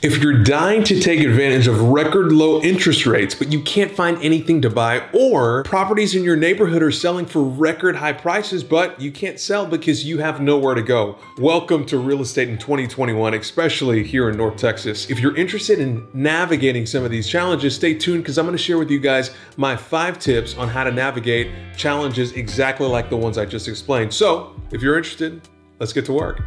If you're dying to take advantage of record low interest rates, but you can't find anything to buy, or properties in your neighborhood are selling for record high prices, but you can't sell because you have nowhere to go, welcome to real estate in 2021, especially here in North Texas. If you're interested in navigating some of these challenges, stay tuned because I'm going to share with you guys my 5 tips on how to navigate challenges exactly like the ones I just explained. So if you're interested, let's get to work.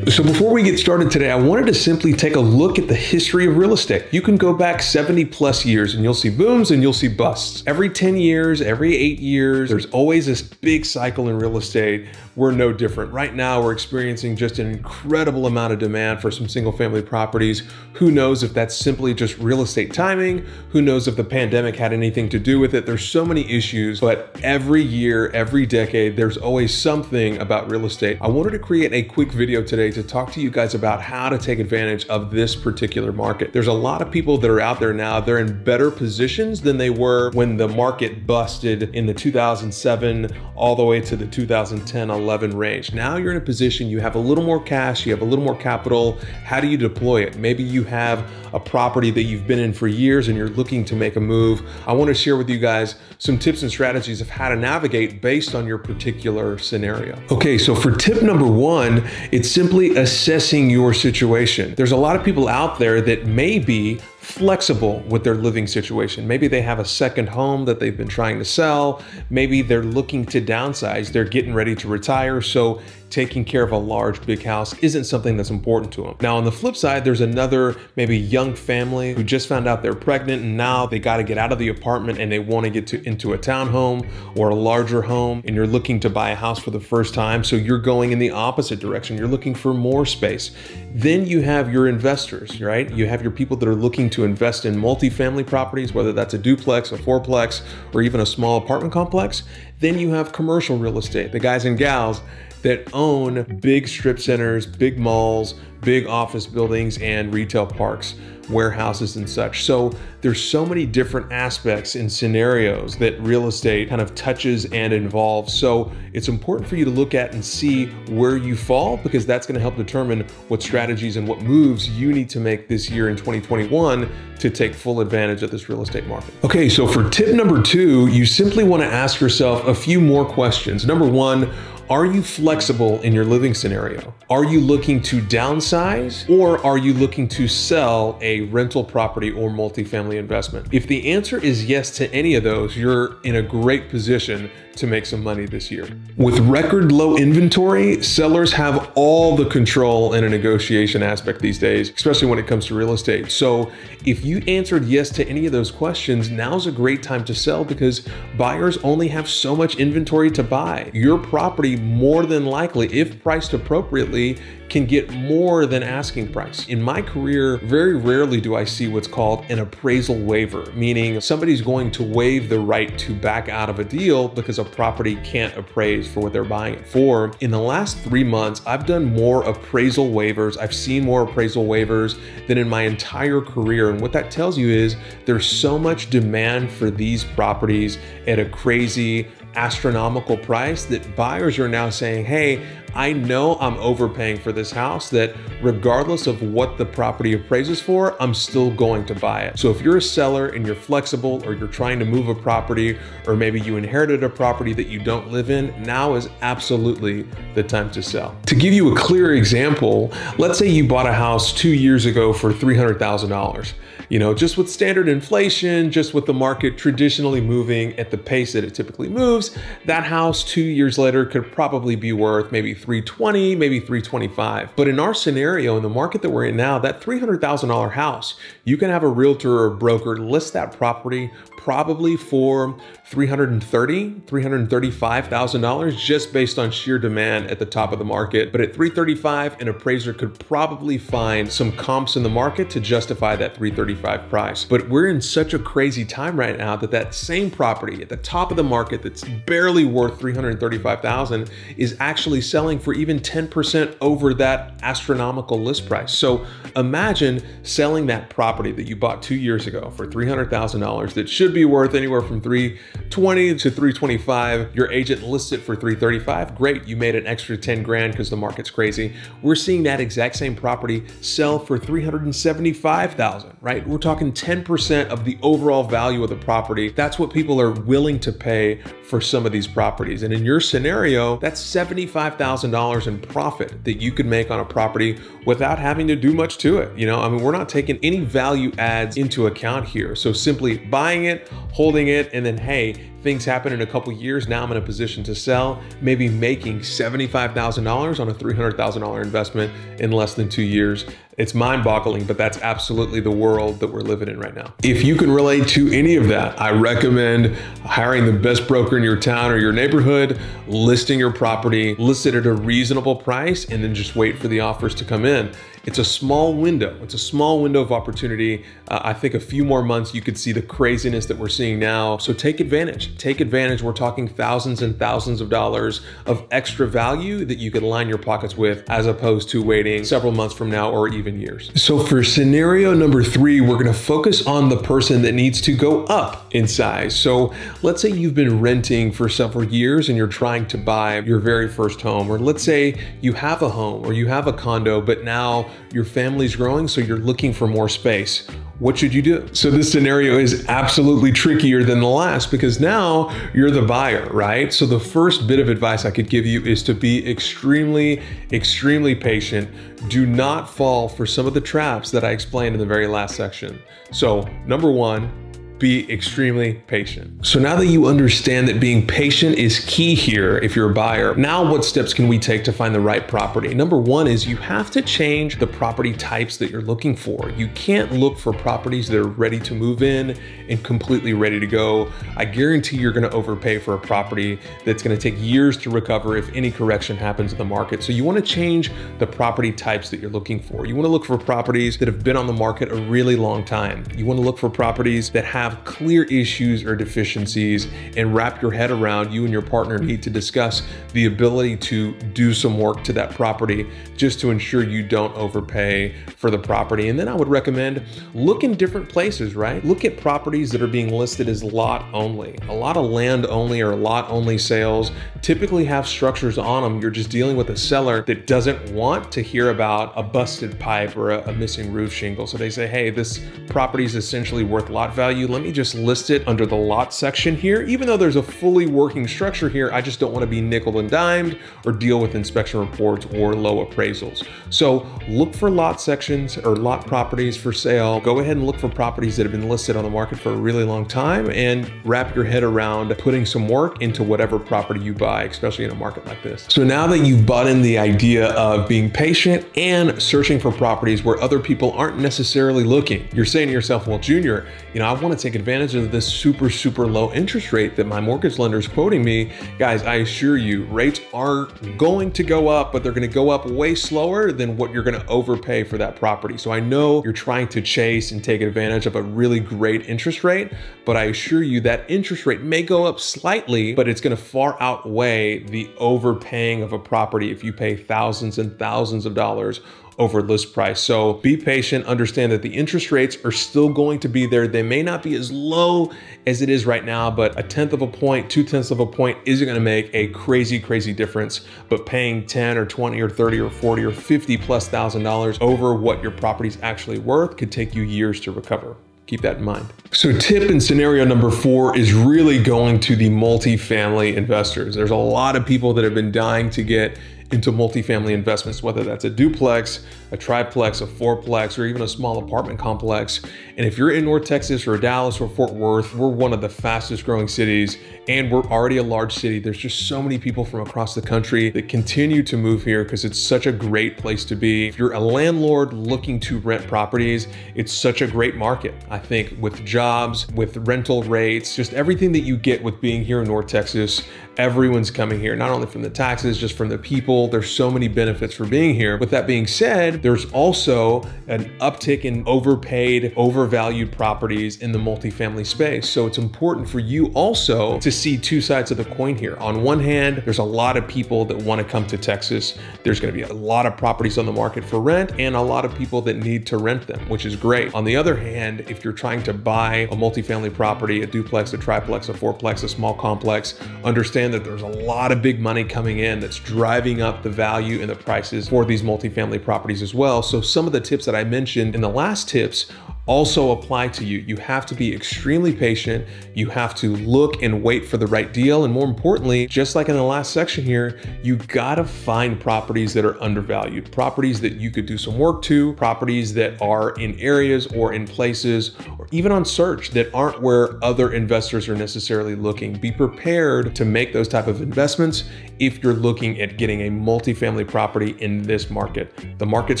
So before we get started today, I wanted to simply take a look at the history of real estate. You can go back 70 plus years and you'll see booms and you'll see busts. Every 10 years, every 8 years, there's always this big cycle in real estate. We're no different. Right now, we're experiencing just an incredible amount of demand for some single family properties. Who knows if that's simply just real estate timing? Who knows if the pandemic had anything to do with it? There's so many issues, but every year, every decade, there's always something about real estate. I wanted to create a quick video today to talk to you guys about how to take advantage of this particular market. There's a lot of people that are out there now, they're in better positions than they were when the market busted in the 2007 all the way to the 2010-11 range. Now you're in a position, you have a little more cash, you have a little more capital. How do you deploy it? Maybe you have a property that you've been in for years and you're looking to make a move. I want to share with you guys some tips and strategies of how to navigate based on your particular scenario. Okay, so for tip number 1, it's simply assessing your situation. There's a lot of people out there that may be flexible with their living situation. Maybe they have a second home that they've been trying to sell. Maybe they're looking to downsize. They're getting ready to retire. So taking care of a large, big house isn't something that's important to them. Now, on the flip side, there's another maybe young family who just found out they're pregnant and now they got to get out of the apartment and they want to get into a townhome or a larger home, and you're looking to buy a house for the first time. So you're going in the opposite direction. You're looking for more space. Then you have your investors, right? You have your people that are looking to invest in multifamily properties, whether that's a duplex, a fourplex, or even a small apartment complex. Then you have commercial real estate, the guys and gals that own big strip centers, big malls, big office buildings, and retail parks, warehouses and such. So there's so many different aspects and scenarios that real estate kind of touches and involves. So it's important for you to look at and see where you fall, because that's going to help determine what strategies and what moves you need to make this year in 2021 to take full advantage of this real estate market. Okay, so for tip number 2, you simply want to ask yourself a few more questions. Number 1, are you flexible in your living scenario? Are you looking to downsize, or are you looking to sell a rental property or multifamily investment? If the answer is yes to any of those, you're in a great position to make some money this year. With record low inventory, sellers have all the control in a negotiation aspect these days, especially when it comes to real estate. So if you answered yes to any of those questions, now's a great time to sell because buyers only have so much inventory to buy. Your property more than likely, if priced appropriately, can get more than asking price. In my career, very rarely do I see what's called an appraisal waiver, meaning somebody's going to waive the right to back out of a deal because a property can't appraise for what they're buying it for. In the last 3 months, I've done more appraisal waivers. I've seen more appraisal waivers than in my entire career. And what that tells you is there's so much demand for these properties at a crazy, astronomical price that buyers are now saying, hey, I know I'm overpaying for this house, that regardless of what the property appraises for, I'm still going to buy it. So if you're a seller and you're flexible, or you're trying to move a property, or maybe you inherited a property that you don't live in, now is absolutely the time to sell. To give you a clear example, let's say you bought a house 2 years ago for $300,000. You know, just with standard inflation, just with the market traditionally moving at the pace that it typically moves, that house 2 years later could probably be worth maybe $320,000, maybe $325,000. But in our scenario, in the market that we're in now, that $300,000 house, you can have a realtor or broker list that property probably for $330,000, $335,000 just based on sheer demand at the top of the market. But at $335,000, an appraiser could probably find some comps in the market to justify that $335,000 price. But we're in such a crazy time right now that that same property at the top of the market that's barely worth $335,000 is actually selling for even 10% over that astronomical list price. So imagine selling that property that you bought 2 years ago for $300,000 that should be worth anywhere from 320 to 325. Your agent lists it for 335. Great, you made an extra 10 grand because the market's crazy. We're seeing that exact same property sell for 375,000, right? We're talking 10% of the overall value of the property. That's what people are willing to pay for some of these properties. And in your scenario, that's $75,000 in profit that you could make on a property without having to do much to it. You know, I mean, we're not taking any value adds into account here. So simply buying it, holding it, and then, hey, things happen in a couple years. Now I'm in a position to sell, maybe making $75,000 on a $300,000 investment in less than 2 years. It's mind-boggling, but that's absolutely the world that we're living in right now. If you can relate to any of that, I recommend hiring the best broker in your town or your neighborhood, listing your property, list it at a reasonable price, and then just wait for the offers to come in. It's a small window. It's a small window of opportunity. I think a few more months, you could see the craziness that we're seeing now. So take advantage. Take advantage. We're talking thousands and thousands of dollars of extra value that you could line your pockets with, as opposed to waiting several months from now or even years. So for scenario number 3, we're going to focus on the person that needs to go up in size. So let's say you've been renting for several years and you're trying to buy your very first home, or let's say you have a home or you have a condo, but now your family's growing, so you're looking for more space. What should you do? So this scenario is absolutely trickier than the last because now you're the buyer, right? So the first bit of advice I could give you is to be extremely, extremely patient. Do not fall for some of the traps that I explained in the very last section. So number 1, be extremely patient. So now that you understand that being patient is key here if you're a buyer, now what steps can we take to find the right property? Number 1 is you have to change the property types that you're looking for. You can't look for properties that are ready to move in and completely ready to go. I guarantee you're gonna overpay for a property that's gonna take years to recover if any correction happens in the market. So you wanna change the property types that you're looking for. You wanna look for properties that have been on the market a really long time. You wanna look for properties that have clear issues or deficiencies, and wrap your head around. You and your partner need to discuss the ability to do some work to that property just to ensure you don't overpay for the property. And then I would recommend look in different places, right? Look at properties that are being listed as lot only. A lot of land only or lot only sales typically have structures on them. You're just dealing with a seller that doesn't want to hear about a busted pipe or a missing roof shingle. So they say, hey, this property is essentially worth lot value. Let me just list it under the lot section here. Even though there's a fully working structure here, I just don't want to be nickel and dimed or deal with inspection reports or low appraisals. So look for lot sections or lot properties for sale. Go ahead and look for properties that have been listed on the market for a really long time and wrap your head around putting some work into whatever property you buy, especially in a market like this. So now that you've bought in the idea of being patient and searching for properties where other people aren't necessarily looking, you're saying to yourself, well, Junior, you know, I want to take advantage of this super low interest rate that my mortgage lender is quoting me. Guys, I assure you, rates are going to go up, but they're going to go up way slower than what you're going to overpay for that property. So I know you're trying to chase and take advantage of a really great interest rate, but I assure you that interest rate may go up slightly, but it's going to far outweigh the overpaying of a property if you pay thousands and thousands of dollars over list price. So be patient, understand that the interest rates are still going to be there. They may not be as low as it is right now, but 1/10 of a point, 2/10 of a point isn't gonna make a crazy difference. But paying 10 or 20 or 30 or 40 or 50 plus $1,000 over what your property's actually worth could take you years to recover. Keep that in mind. So tip in scenario number 4 is really going to the multifamily investors. There's a lot of people that have been dying to get into multifamily investments, whether that's a duplex, a triplex, a fourplex, or even a small apartment complex. And if you're in North Texas or Dallas or Fort Worth, we're one of the fastest growing cities and we're already a large city. There's just so many people from across the country that continue to move here because it's such a great place to be. If you're a landlord looking to rent properties, it's such a great market. I think with jobs, with rental rates, just everything that you get with being here in North Texas, everyone's coming here, not only from the taxes, just from the people people. There's so many benefits for being here. With that being said, there's also an uptick in overpaid, overvalued properties in the multifamily space. So it's important for you also to see two sides of the coin here. On one hand, there's a lot of people that want to come to Texas. There's going to be a lot of properties on the market for rent and a lot of people that need to rent them, which is great. On the other hand, if you're trying to buy a multifamily property, a duplex, a triplex, a fourplex, a small complex, understand that there's a lot of big money coming in that's driving up the value and the prices for these multifamily properties as well. So some of the tips that I mentioned in the last tips also apply to you. You have to be extremely patient. You have to look and wait for the right deal. And more importantly, just like in the last section here, you gotta find properties that are undervalued, properties that you could do some work to, properties that are in areas or in places or even on search that aren't where other investors are necessarily looking. Be prepared to make those type of investments if you're looking at getting a multifamily property in this market. The market's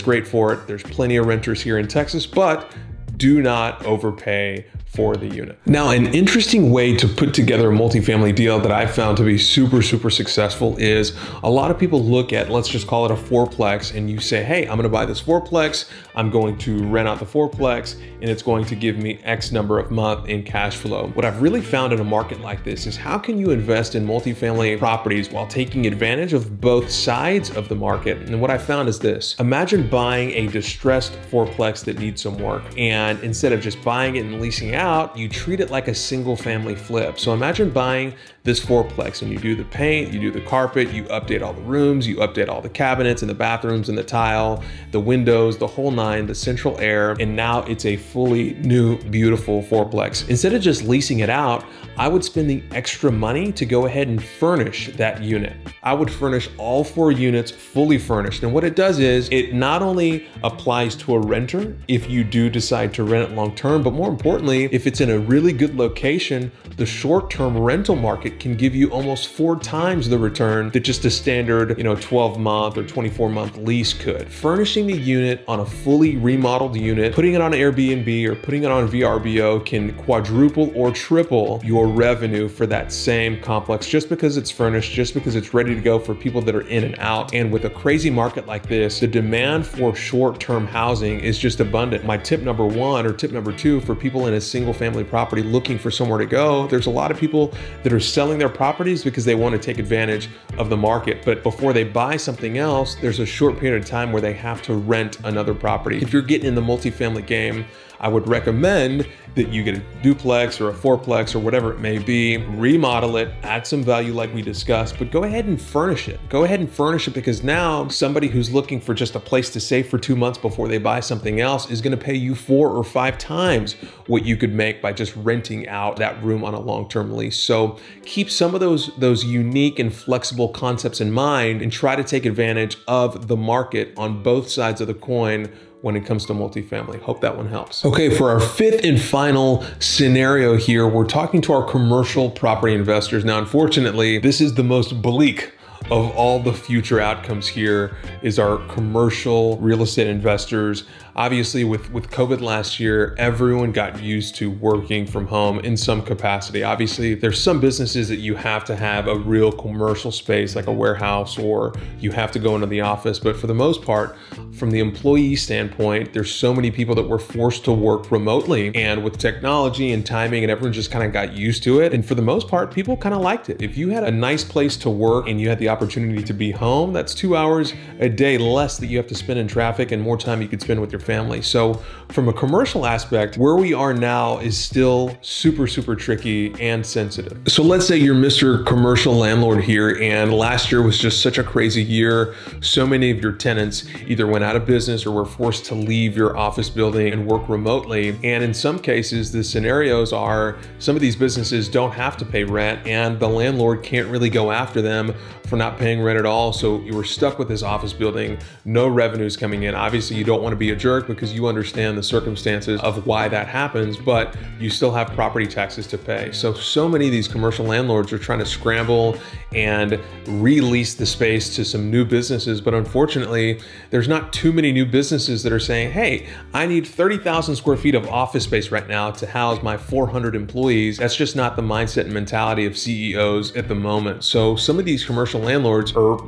great for it. There's plenty of renters here in Texas, but do not overpay for the unit. Now, an interesting way to put together a multifamily deal that I've found to be super successful is a lot of people look at, let's just call it a fourplex, and you say, hey, I'm gonna buy this fourplex, I'm going to rent out the fourplex, and it's going to give me X number of month in cash flow. What I've really found in a market like this is how can you invest in multifamily properties while taking advantage of both sides of the market? And what I found is this: imagine buying a distressed fourplex that needs some work, and instead of just buying it and leasing out, you treat it like a single family flip. So imagine buying this fourplex and you do the paint, you do the carpet, you update all the rooms, you update all the cabinets and the bathrooms and the tile, the windows, the whole nine, the central air, and now it's a fully new, beautiful fourplex. Instead of just leasing it out, I would spend the extra money to go ahead and furnish that unit. I would furnish all 4 units fully furnished. And what it does is it not only applies to a renter if you do decide to rent it long-term, but more importantly, if it's in a really good location, the short-term rental market can give you almost 4 times the return that just a standard, 12-month or 24-month lease could. Furnishing the unit on a fully remodeled unit, putting it on Airbnb or putting it on VRBO can quadruple or triple your revenue for that same complex just because it's furnished, just because it's ready to go for people that are in and out. And with a crazy market like this, the demand for short-term housing is just abundant. My tip number 1 or tip number 2 for people in a single family property looking for somewhere to go, there's a lot of people that are selling their properties because they want to take advantage of the market. But before they buy something else, there's a short period of time where they have to rent another property. If you're getting in the multifamily game, I would recommend that you get a duplex or a fourplex or whatever it may be, remodel it, add some value like we discussed, but go ahead and furnish it. Go ahead and furnish it, because now somebody who's looking for just a place to stay for 2 months before they buy something else is gonna pay you 4 or 5 times what you could make by just renting out that room on a long-term lease. So keep some of those unique and flexible concepts in mind and try to take advantage of the market on both sides of the coin when it comes to multifamily. Hope that one helps. Okay, for our 5th and final scenario here, we're talking to our commercial property investors. Now, unfortunately, this is the most bleak of all the future outcomes here is our commercial real estate investors. Obviously, with COVID last year, everyone got used to working from home in some capacity. Obviously, there's some businesses that you have to have a real commercial space like a warehouse, or you have to go into the office. But for the most part, from the employee standpoint, there's so many people that were forced to work remotely, and with technology and timing and everyone just kind of got used to it. And for the most part, people kind of liked it. If you had a nice place to work and you had the opportunity to be home, that's 2 hours a day less that you have to spend in traffic and more time you could spend with your family. So from a commercial aspect, where we are now is still super tricky and sensitive. So let's say you're Mr. Commercial Landlord here, and last year was just such a crazy year. So many of your tenants either went out of business or were forced to leave your office building and work remotely. And in some cases, the scenarios are some of these businesses don't have to pay rent and the landlord can't really go after them for not paying rent at all. So you were stuck with this office building, no revenues coming in. Obviously, you don't want to be a jerk because you understand the circumstances of why that happens, but you still have property taxes to pay. So many of these commercial landlords are trying to scramble and release the space to some new businesses. But unfortunately, there's not too many new businesses that are saying, hey, I need 30,000 square feet of office space right now to house my 400 employees. That's just not the mindset and mentality of CEOs at the moment. So some of these commercial commercial landlords are,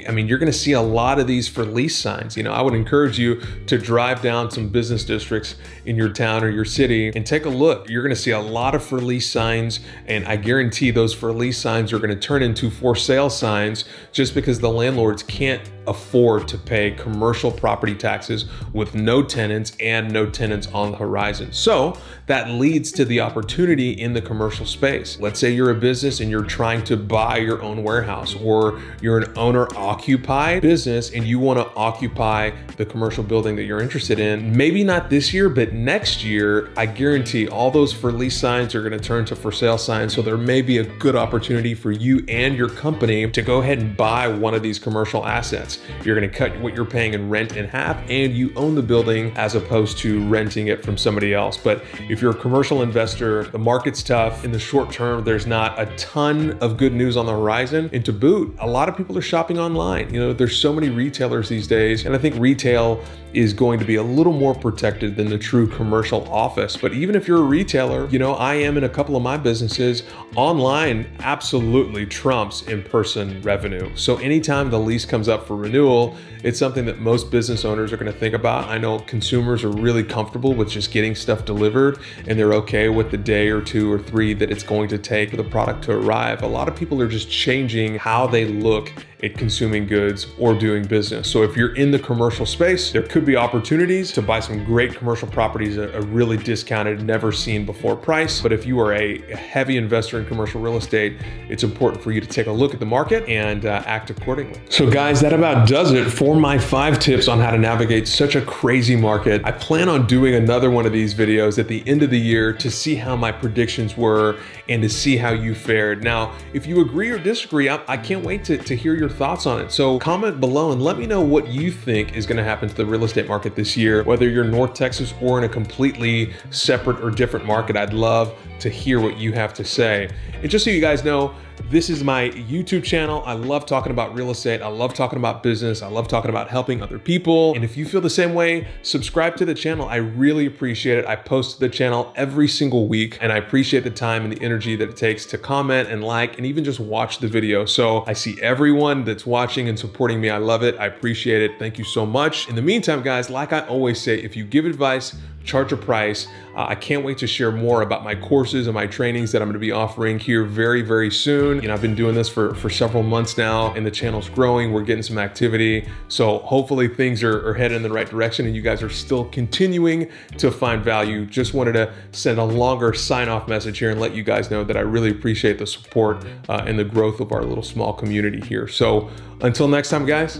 I mean, you're gonna see a lot of these for lease signs. I would encourage you to drive down some business districts in your town or your city and take a look. You're gonna see a lot of for lease signs, and I guarantee those for lease signs are gonna turn into for sale signs just because the landlords can't afford to pay commercial property taxes with no tenants and no tenants on the horizon. So that leads to the opportunity in the commercial space. Let's say you're a business and you're trying to buy your own warehouse, or you're an owner-occupied business and you want to occupy the commercial building that you're interested in. Maybe not this year, but next year, I guarantee all those for lease signs are going to turn to for sale signs. So there may be a good opportunity for you and your company to go ahead and buy one of these commercial assets. You're going to cut what you're paying in rent in half, and you own the building as opposed to renting it from somebody else. But if you're a commercial investor, the market's tough. In the short term, there's not a ton of good news on the horizon. And to boot, a lot of people are shopping online. There's so many retailers these days, and I think retail is going to be a little more protected than the true commercial office. But even if you're a retailer, I am in a couple of my businesses, online absolutely trumps in-person revenue. So anytime the lease comes up for renewal, it's something that most business owners are going to think about. I know consumers are really comfortable with just getting stuff delivered, and they're okay with the day or 2 or 3 that it's going to take for the product to arrive. A lot of people are just changing how they look at consuming goods or doing business. So if you're in the commercial space, there could be opportunities to buy some great commercial properties at a really discounted, never seen before price. But if you are a heavy investor in commercial real estate, it's important for you to take a look at the market and act accordingly. So guys, that about does it for my 5 tips on how to navigate such a crazy market. I plan on doing another one of these videos at the end of the year to see how my predictions were and to see how you fared. Now, if you agree or disagree, I can't wait to hear your thoughts on it. So comment below and let me know what you think is going to happen to the real estate market this year, whether you're in North Texas or in a completely separate or different market. I'd love to hear what you have to say. And just so you guys know, this is my YouTube channel. I love talking about real estate. I love talking about business. I love talking about helping other people. And if you feel the same way, subscribe to the channel. I really appreciate it. I post to the channel every single week, and I appreciate the time and the energy that it takes to comment and like and even just watch the video. So I see everyone that's watching and supporting me. I love it. I appreciate it. Thank you so much. In the meantime, guys, like I always say, if you give advice, charge a price. I can't wait to share more about my courses and my trainings that I'm going to be offering here very, very soon. I've been doing this for several months now, and the channel's growing. We're getting some activity. So hopefully things are headed in the right direction and you guys are still continuing to find value. Just wanted to send a longer sign-off message here and let you guys know that I really appreciate the support and the growth of our little small community here. So until next time, guys,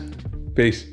peace.